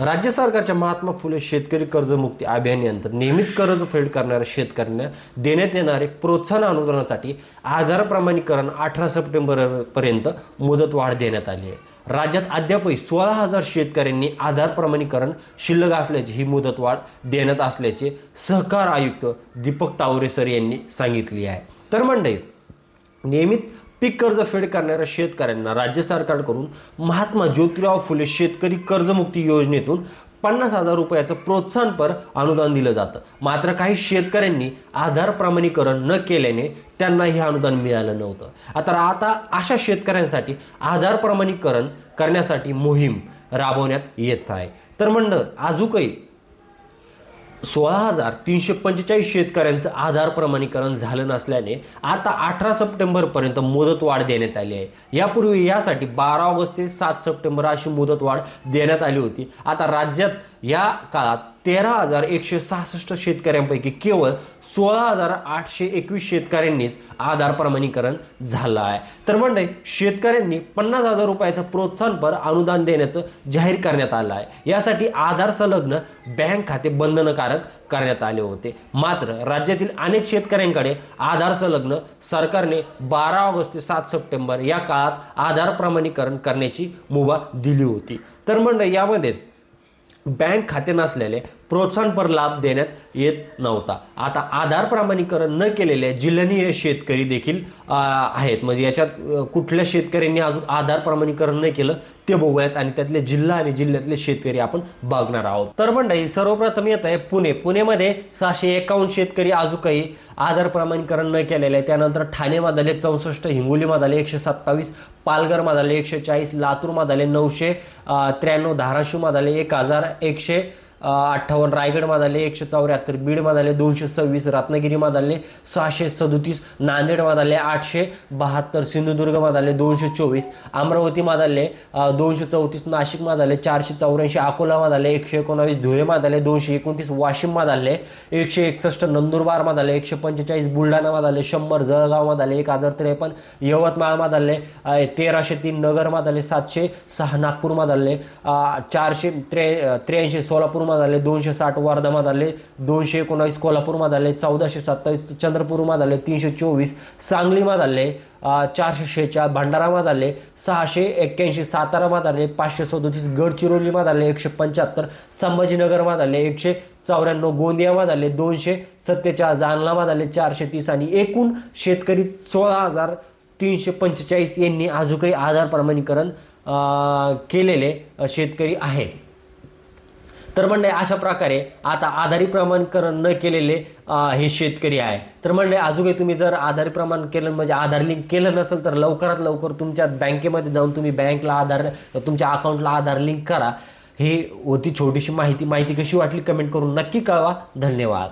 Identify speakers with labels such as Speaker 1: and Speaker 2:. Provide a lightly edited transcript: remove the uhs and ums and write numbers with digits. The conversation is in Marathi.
Speaker 1: राज्य सरकारच्या महात्मा फुले शेतकरी कर्जमुक्ती अभियानांतर्गत नियमित कर्ज फेड करणाऱ्या शेतकऱ्यांना देण्यात येणारे प्रोत्साहन अनुदानासाठी आधार प्रमाणीकरण 18 सप्टेंबर पर्यंत मुदतवाढ देण्यात आली आहे। राज्यात अद्यापही 16,000 शेतकऱ्यांनी आधार प्रमाणीकरण शिल्लक असल्याची ही मुदतवाढ देण्यात असल्याचे सहकार आयुक्त दीपक तावरे सर यांनी सांगितले आहे। तर मंडळी, नियमित पीक कर्ज फेड करणाऱ्या शेतकऱ्यांना राज्य सरकारकडून महात्मा ज्योतिराव फुले शेतकरी कर्जमुक्ती योजनेतून 50,000 रुपयाचं प्रोत्साहनपर अनुदान दिलं जातं। मात्र काही शेतकऱ्यांनी आधार प्रमाणीकरण न केल्याने त्यांना हे अनुदान मिळालं नव्हतं। आता अशा शेतकऱ्यांसाठी आधार प्रमाणीकरण करण्यासाठी मोहीम राबवण्यात येत आहे। तर मंडळ, अजूनही 16,345 शेतकऱ्यांचं आधार प्रमाणीकरण झालं नसल्याने आता 18 सप्टेंबर पर्यंत मुदतवाढ देण्यात आली आहे। यापूर्वी यासाठी 12 ऑगस्ट ते 7 सप्टेंबर अशी मुदतवाढ देण्यात आली होती। आता राज्यात या काळात 13,166 शेतकऱ्यांपैकी केवळ 16,821 शेतकऱ्यांनीच आधार प्रमाणीकरण झालं आहे। तर म्हणजे शेतकऱ्यांनी 50,000 रुपयाचं प्रोत्साहनपर अनुदान देण्याचं जाहीर करण्यात आलं आहे। यासाठी आधार संलग्न बँक खाते बंधनकारक करण्यात आले होते। मात्र राज्यातील अनेक शेतकऱ्यांकडे आधार संलग्न सरकारने 12 ऑगस्ट ते 7 सप्टेंबर या काळात आधार प्रमाणीकरण करण्याची मुभा दिली होती। तर म्हणजे यामध्ये बँक खाते नसलेले प्रोत्साहनपर लाभ देण्यात येत नव्हता। आता आधार प्रमाणीकरण न केलेले जिल्हानिहाय शेतकरी देखील आहेत। म्हणजे याच्यात कुठल्या शेतकऱ्यांनी अजून आधार प्रमाणीकरण नाही केलं ते बघूयात आणि त्यातले जिल्हा आणि जिल्ह्यातले शेतकरी आपण बघणार आहोत। तर मंडळी, सर्वप्रथम येत आहे पुणेमध्ये 651 शेतकरी अजूनही आधार प्रमाणीकरण न केलेले आहे। त्यानंतर ठाणेमध्ये 64, हिंगोलीमध्ये 127, पालघरमध्ये 140, लातूरमध्ये 993, धाराशिवमध्ये 1,158, रायगडमध्ये 174, बीडमध्ये 226, रत्नागिरीमध्ये 637, नांदेडमध्ये 872, सिंधुदुर्गमध्ये 224, अमरावतीमध्ये 234, नाशिकमध्ये 484, अकोलामध्ये 119, धुळेमध्ये 229, वाशिममध्ये 161, नंदुरबारमध्ये 145, बुलढाणामध्ये 100, जळगावमध्ये 1053, यवतमाळमध्ये 1303, नगरमध्ये 706, नागपूरमध्ये 483, सोलापूर 260, वर्धामध्ये 219, कोल्हापूरमध्ये 1427, चंद्रपूरमध्ये 324, सांगलीमध्ये 446, भंडारामध्ये 681, सातारामध्ये 537, गडचिरोलीमध्ये 175, संभाजीनगरमध्ये 194, गोंदियामध्ये 247, जालनामध्ये 430 आणि एकूण शेतकरी 16,345 यांनी अजूनही आधार प्रमाणीकरण केलेले शेतकरी आहेत। तर म्हणजे अशा प्रकारे आता आधारी प्रमाणीकरण न केलेले हे शेतकरी आहे। तर म्हणजे अजूनही तुम्ही जर आधारी प्रमाण केलं म्हणजे आधार लिंक केलं नसेल तर लवकरात लवकर तुमच्या बँकेमध्ये जाऊन तुम्ही बँकला तुमच्या अकाउंटला आधार लिंक करा। ही होती छोटीशी माहिती कशी वाटली कमेंट करून नक्की कळवा। धन्यवाद।